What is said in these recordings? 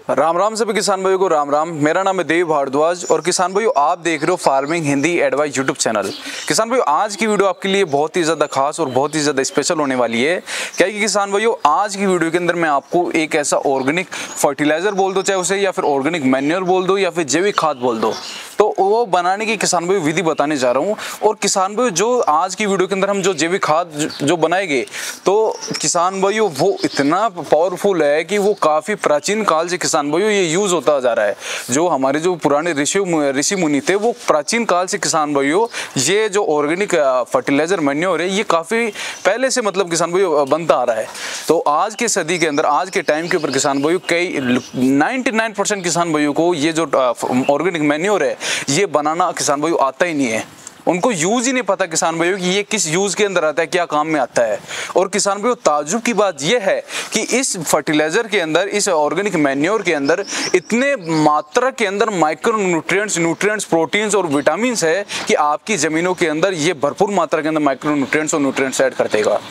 राम राम सभी किसान भाइयों को राम राम। मेरा नाम है देव भारद्वाज और किसान भाइयों आप देख रहे हो farming Hindi advice YouTube channel. किसान भाइयों आज की वीडियो आपके लिए बहुत ही ज़्यादा खास और बहुत ही ज़्यादा स्पेशल होने वाली है। क्या कि किसान भाइयों आज की वीडियो के अंदर मैं आपको एक ऐसा ऑर्गेनिक फर्टिलाइजर बोल दो चाहे उसे, या फिर ऑर्गेनिक मैन्योर बोल दो, या फिर जैविक खाद बोल दो, तो वो बनाने की किसान भाई विधि बताने जा रहा हूँ। और किसान भाई जो आज की वीडियो के अंदर हम जो जैविक खाद जो बनाएंगे तो किसान भाइयों वो इतना पावरफुल है कि वो काफ़ी प्राचीन काल से किसान भाइयों ये यूज़ होता जा रहा है। जो हमारे जो पुराने ऋषि मुनि थे वो प्राचीन काल से किसान भाइयों ये जो ऑर्गेनिक फर्टिलाइजर मैन्योर है ये काफ़ी पहले से मतलब किसान भाइयों बनता आ रहा है। तो आज के सदी के अंदर आज के टाइम के ऊपर किसान भाइयों कई 99% किसान भाइयों को ये जो ऑर्गेनिक मैन्योर है ये बनाना किसान भाइयों आता ही नहीं है। उनको यूज़ ही नहीं पता किसान भाइयों कि ये किस यूज़ के अंदर आता है, क्या काम में आता है। और किसान भाइयों ताज्जुब की बात यह है कि इस फर्टिलाइज़र के अंदर, इस ऑर्गेनिक मैन्योर के अंदर इतने मात्रा के अंदर माइक्रो न्यूट्रिएंट्स, प्रोटीन्स और विटामिन्स है कि आपकी ज़मीनों के अंदर ये भरपूर मात्रा के अंदर माइक्रो न्यूट्रिएंट्स और न्यूट्रिएंट्स ऐड कर देगा।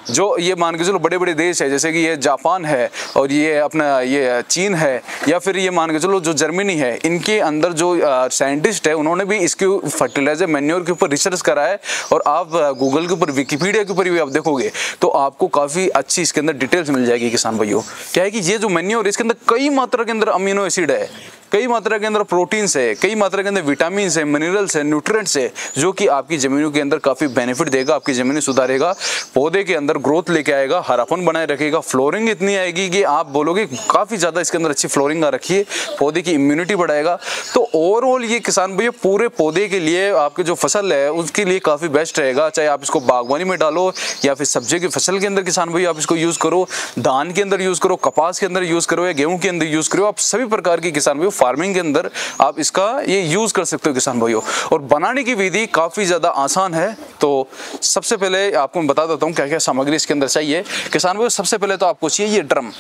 जो ये मान के चलो बड़े बड़े देश है जैसे कि ये जापान है और ये अपना ये चीन है, या फिर ये मान के चलो जो जर्मनी है, इनके अंदर जो साइंटिस्ट है उन्होंने भी इसके फर्टिलाइजर मैन्योर के ऊपर रिसर्च करा है। और आप गूगल के ऊपर, विकिपीडिया के ऊपर भी आप देखोगे तो आपको काफ़ी अच्छी इसके अंदर डिटेल्स मिल जाएगी किसान भाइयों। क्या है कि ये जो मैन्योर इसके अंदर कई मात्रा के अंदर अमीनो एसिड है, कई मात्रा के अंदर प्रोटीन्स है, कई मात्रा के अंदर विटामिन है, मिनरल्स है, न्यूट्रिएंट्स है, जो कि आपकी ज़मीनों के अंदर काफ़ी बेनिफिट देगा, आपकी ज़मीनें सुधारेगा, पौधे के अंदर ग्रोथ लेके आएगा, हरापन बनाए रखेगा, फ्लोरिंग इतनी आएगी कि आप बोलोगे काफ़ी ज़्यादा इसके अंदर अच्छी फ्लोरिंग आ रखी है, पौधे की इम्यूनिटी बढ़ाएगा। तो ओवरऑल ये किसान भैया पूरे पौधे के लिए आपके जो फसल है उसके लिए काफ़ी बेस्ट रहेगा। चाहे आप इसको बागवानी में डालो या फिर सब्जी की फसल के अंदर किसान भैया आप इसको यूज़ करो, धान के अंदर यूज़ करो, कपास के अंदर यूज़ करो या गेहूँ के अंदर यूज़ करो, आप सभी प्रकार की किसान भैया फार्मिंग के अंदर आप इसका ये यूज कर सकते हो किसान भाइयों। और बनाने की विधि काफी ज्यादा आसान है। तो सबसे पहले आपको मैं बता देता हूँ क्या क्या सामग्री इसके अंदर चाहिए किसान भाइयों। सबसे पहले तो आपको चाहिए ये ड्रम,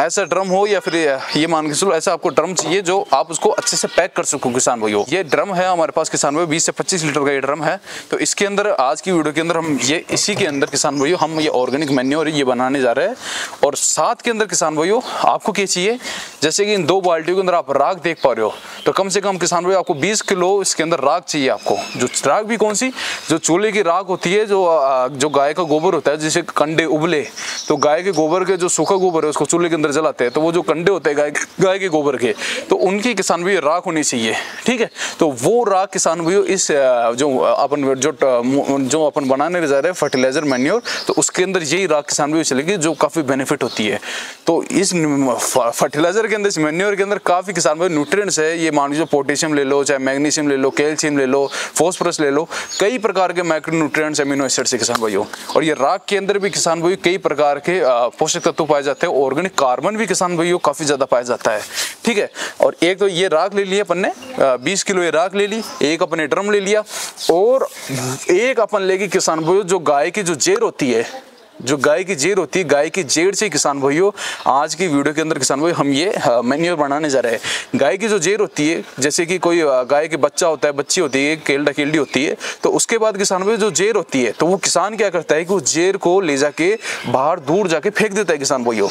ऐसा ड्रम हो या फिर ये मान के चलो ऐसा आपको ड्रम चाहिए जो आप उसको अच्छे से पैक कर सको किसान भाइयों। ये ड्रम है हमारे पास किसान भाइयों, 20 से 25 लीटर का ये ड्रम है। तो इसके अंदर आज की वीडियो के अंदर हम ये इसी के अंदर किसान भाइयों हम ये ऑर्गेनिक मैन्योर ये बनाने जा रहे हैं। और साथ के अंदर किसान भाइयों आपको क्या चाहिए, जैसे कि इन 2 बाल्टियों के अंदर आप राख देख पा रहे हो, तो कम से कम किसान भाइयों आपको 20 किलो इसके अंदर राख चाहिए। आपको जो राख भी कौन सी, जो चूल्हे की राख होती है, जो गाय का गोबर होता है, जिसे कंडे उबले, तो गाय के गोबर के जो सूखा गोबर है उसको चूल्हे के अंदर जलाते हैं, तो वो जो कंडे होते हैं गाय के गोबर के, तो उनकी किसान भाई राख होनी चाहिए। ठीक है, तो वो राख किसान भाई इस जो अपन बनाने जा रहे हैं फर्टिलाइजर मैन्योर, तो उसके अंदर यही राख किसान भाई चलेगी जो काफ़ी बेनिफिट होती है। तो इस फर्टिलाइजर के अंदर, इस मैन्योर के अंदर काफ़ी किसान भाई न्यूट्रिएंट्स है। ये मान लीजिए पोटेशियम ले लो, चाहे मैग्नीशियम ले लो, कैल्शियम ले लो, फॉस्फोरस ले लो, कई प्रकार के माइक्रो न्यूट्रिएंट्स, अमीनो एसिड्स है किसान भाइयों। और ये राख के अंदर भी किसान भाई कई प्रकार के पोषक तत्व पाए जाते हैं। ऑर्गेनिक कार्बन भी किसान भाइयों काफी ज्यादा पाया जाता है। ठीक है, और एक तो ये राख ले लिया अपन ने, 20 किलो ये राख ले ली, एक अपने ड्रम ले लिया, और एक अपन लेके किसान भाइयों जो गाय की जो जेर होती है, जो गाय की जेर होती है, गाय की जेर से किसान भाइयों आज की वीडियो के अंदर किसान भाई हम ये मैन्योर बनाने जा रहे हैं। गाय की जो जेर होती है, जैसे कि कोई गाय के बच्चा होता है, बच्ची होती है, केल्डी होती है, तो उसके बाद किसान भाई जो जेर होती है, तो वो किसान क्या करता है कि उस जेर को ले जाके बाहर दूर जाके फेंक देता है किसान भाइयों।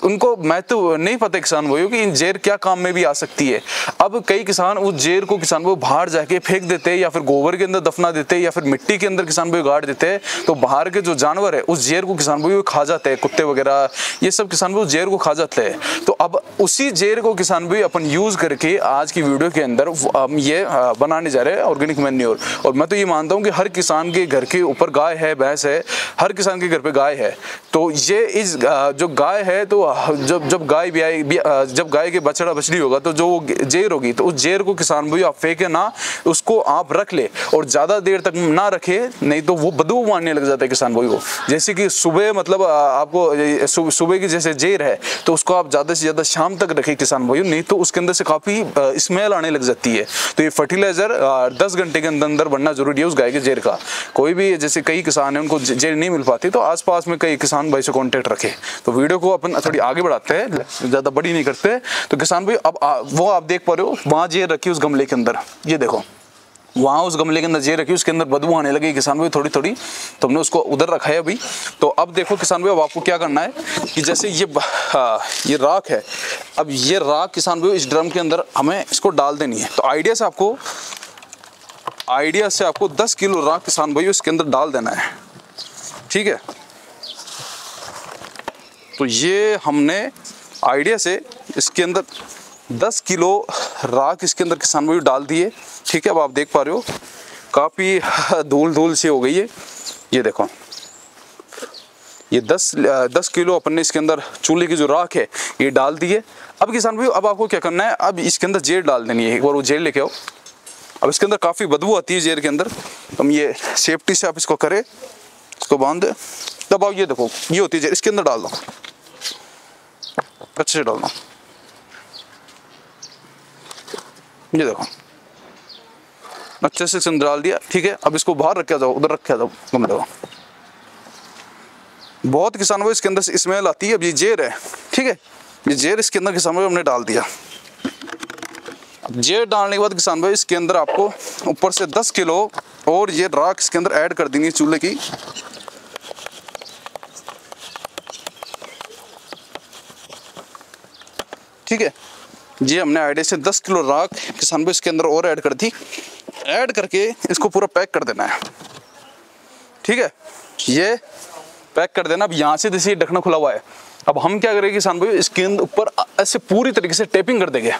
उनको मैं तो नहीं पता किसान भाइयों कि इन जेर क्या काम में भी आ सकती है। अब कई किसान उस जेर को किसान भाई बाहर जाके फेंक देते हैं, या फिर गोबर के अंदर दफना देते हैं, या फिर मिट्टी के अंदर किसान भाई गाड़ देते हैं, तो बाहर के जो जानवर है उस जेर को किसान भाई खा जाते हैं, कुत्ते वगैरह ये सब किसान भाई जेर को खा जाते हैं। तो अब उसी जेर को किसान भाई अपन यूज करके आज की वीडियो के अंदर हम ये बनाने जा रहे हैं ऑर्गेनिक मैन्योर। और मैं तो ये मानता हूँ कि हर किसान के घर के ऊपर गाय है, भैंस है, हर किसान के घर पे गाय है। तो ये इस जो गाय है, तो जब गाय के बछड़ा बछड़ी होगा तो जो जेर होगी, तो उस जेर को किसान भाई आप फेंके ना, उसको आप रख ले और ज्यादा देर तक ना रखे, नहीं तो वो बदबू मारने लग जाता है किसान भाई को। जैसे कि सुबह मतलब आपको सुबह की जैसे जेर है, तो उसको आप ज्यादा से ज्यादा शाम तक रखे किसान भाई, नहीं तो उसके अंदर से काफी स्मेल आने लग जाती है। तो ये फर्टिलाइजर 10 घंटे के अंदर बनना जरूरी है उस गाय के जेर का। कोई भी जैसे कई किसान है उनको जेर नहीं मिल पाती, तो आसपास में कई किसान भाई से कॉन्टेक्ट रखे। तो वीडियो को अपन थोड़ी आगे बढ़ाते हैं, ज्यादा बड़ी नहीं करते। तो किसान भाई अब वो आप देख पा रहे हो वहां जेर रखी उस गमले के अंदर, ये देखो वहाँ उस गमले के अंदर जे रखी, उसके अंदर बदबू आने लगी किसान भाई थोड़ी थोड़ी, तो हमने उसको उधर रखा है अभी। तो अब देखो किसान भाई, अब आपको क्या करना है कि जैसे ये राख है, अब ये राख किसान भाई इस ड्रम के अंदर हमें इसको डाल देनी है। तो आइडिया से आपको 10 किलो राख किसान भाई इसके अंदर डाल देना है, ठीक है। तो ये हमने आइडिया से इसके अंदर 10 किलो राख इसके अंदर किसान भाई डाल दिए, ठीक है। अब आप देख पा रहे हो काफ़ी धूल सी हो गई है। ये देखो, ये 10 किलो अपन ने इसके अंदर चूल्हे की जो राख है ये डाल दी है। अब किसान भाई अब आपको क्या करना है, अब इसके अंदर जेर डाल देनी है। एक बार वो जेर लेके आओ। अब इसके अंदर काफ़ी बदबू आती है जेर के अंदर, हम ये सेफ्टी से आप इसको करें, इसको बांध दे, तब आप ये देखो ये होती है जेर, इसके अंदर डाल दो, अच्छे से डालना। ये देखो अच्छे से इसके डाल दिया, ठीक है। अब इसको बाहर रखा जाओ, उधर रखा जाओ गमले को। बहुत किसान भाई इसके अंदर से स्मेल आती है। अब ये जेर है, ठीक है, ये जेर इसके अंदर किसान भाई हमने डाल दिया। जेर डालने के बाद किसान भाई इसके अंदर आपको ऊपर से 10 किलो और ये राख इसके अंदर ऐड कर देनी है चूल्हे की। ठीक है, ये हमने आइडिया से 10 किलो राख किसान भाई इसके अंदर और ऐड कर दी। ऐड करके इसको पूरा पैक कर देना है, ठीक है। ये पैक कर देना। अब यहाँ से जैसे ढकना खुला हुआ है, अब हम क्या करेंगे किसान भाई, इसके ऊपर ऐसे पूरी तरीके से टेपिंग कर देंगे,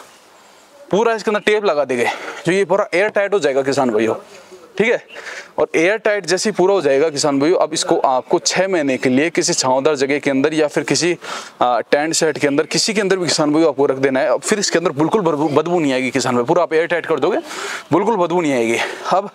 पूरा इसके अंदर टेप लगा देंगे, जो ये पूरा एयर टाइट हो जाएगा किसान भाइयों, ठीक है। और एयर टाइट जैसे ही पूरा हो जाएगा किसान भाइयों, अब इसको आपको 6 महीने के लिए किसी छांवदार जगह के अंदर या फिर किसी टेंट सेट के अंदर, किसी के अंदर भी किसान भाइयों आपको रख देना है। अब फिर इसके अंदर बिल्कुल बदबू नहीं आएगी किसान भाई, पूरा आप एयर टाइट कर दोगे, बिल्कुल बदबू नहीं आएगी। अब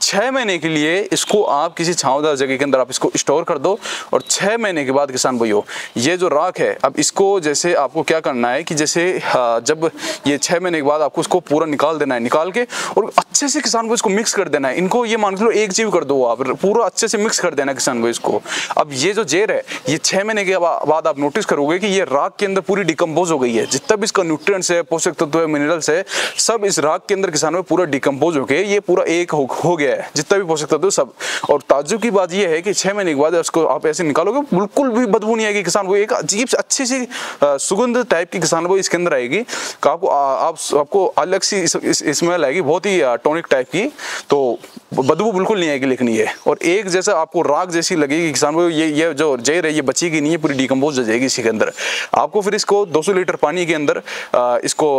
6 महीने के लिए इसको आप किसी छांवदार जगह के अंदर आप इसको स्टोर कर दो। और 6 महीने के बाद किसान भाइयों ये जो राख है, अब इसको जैसे आपको क्या करना है कि जैसे जब ये 6 महीने के बाद आपको इसको पूरा निकाल देना है, निकाल के और अच्छे से किसान भाई इसको मिक्स कर देना है। इनको ये मान लो एक जीव कर दो आप, पूरा अच्छे से मिक्स कर देना किसान भाई इसको। अब ये जो जेर है, ये 6 महीने के बाद आप नोटिस करोगे कि ये राख के अंदर पूरी डिकम्पोज हो गई है। जितना भी इसका न्यूट्रिएंट्स है, पोषक तत्व है, मिनरल्स है, सब इस राख के अंदर किसान भाई पूरा डिकम्पोज होके ये पूरा एक हो गया है, जितना भी पोषक तत्व सब। और ताज्जुब की बात ये है कि 6 महीने के बाद इसको आप ऐसे निकालोगे, बिल्कुल भी बदबू नहीं आएगी किसान भाई। एक अजीब से अच्छी सी सुगंध टाइप की किसान भाई इसके अंदर आएगी, आपको अलग सी स्मेल आएगी, बहुत ही टॉनिक टाइप की। तो बदबू बिल्कुल नहीं आएगी, लेकिन ये और एक जैसा आपको राख जैसी लगेगी किसान भाई। ये जो जेर है ये बचेगी नहीं है, पूरी डिकम्पोज हो जाएगी इसके अंदर। आपको फिर इसको 200 लीटर पानी के अंदर इसको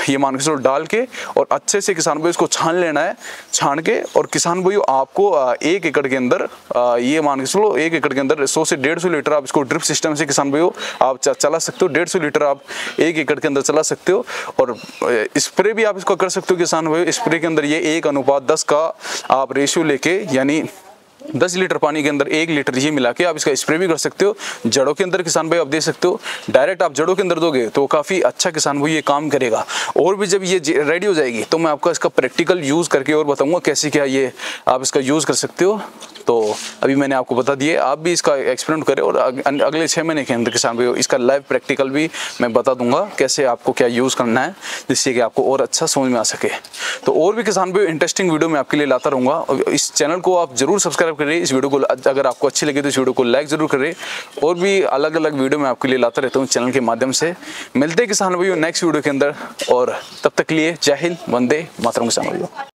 ये मान के चलो डाल के और अच्छे से किसान भाई इसको छान लेना है। छान के और किसान भाई आपको 1 एकड़ के अंदर ये मान के चलो 1 एकड़ के अंदर 100 से 150 लीटर आप इसको ड्रिप सिस्टम से किसान भाई आप चला सकते हो। 150 लीटर आप 1 एकड़ के अंदर चला सकते हो। और स्प्रे भी आप इसको कर सकते हो किसान भाई। स्प्रे के अंदर ये 1:10 का आप रेशियो लेके, यानी 10 लीटर पानी के अंदर 1 लीटर ये मिला के आप इसका स्प्रे भी कर सकते हो। जड़ों के अंदर किसान भाई आप दे सकते हो, डायरेक्ट आप जड़ों के अंदर दोगे तो काफ़ी अच्छा किसान भाई ये काम करेगा। और भी जब ये रेडी हो जाएगी तो मैं आपको इसका प्रैक्टिकल यूज़ करके और बताऊंगा कैसे क्या ये आप इसका यूज़ कर सकते हो। तो अभी मैंने आपको बता दिया, आप भी इसका एक्सपेरिमेंट करें और अगले 6 महीने के अंदर किसान भाई इसका लाइव प्रैक्टिकल भी मैं बता दूंगा कैसे आपको क्या यूज़ करना है, जिससे कि आपको और अच्छा समझ में आ सके। तो और भी किसान भाई इंटरेस्टिंग वीडियो मैं आपके लिए लाता रहूँगा। और इस चैनल को आप जरूर सब्सक्राइब करें। इस वीडियो को अगर आपको अच्छी लगे तो इस वीडियो को लाइक जरूर करें। और भी अलग अलग वीडियो मैं आपके लिए लाता रहता हूँ चैनल के माध्यम से। मिलते हैं किसान भाइयों नेक्स्ट वीडियो के अंदर, और तब तक के लिए जय हिंद, वंदे मातरम किसान भाइयों।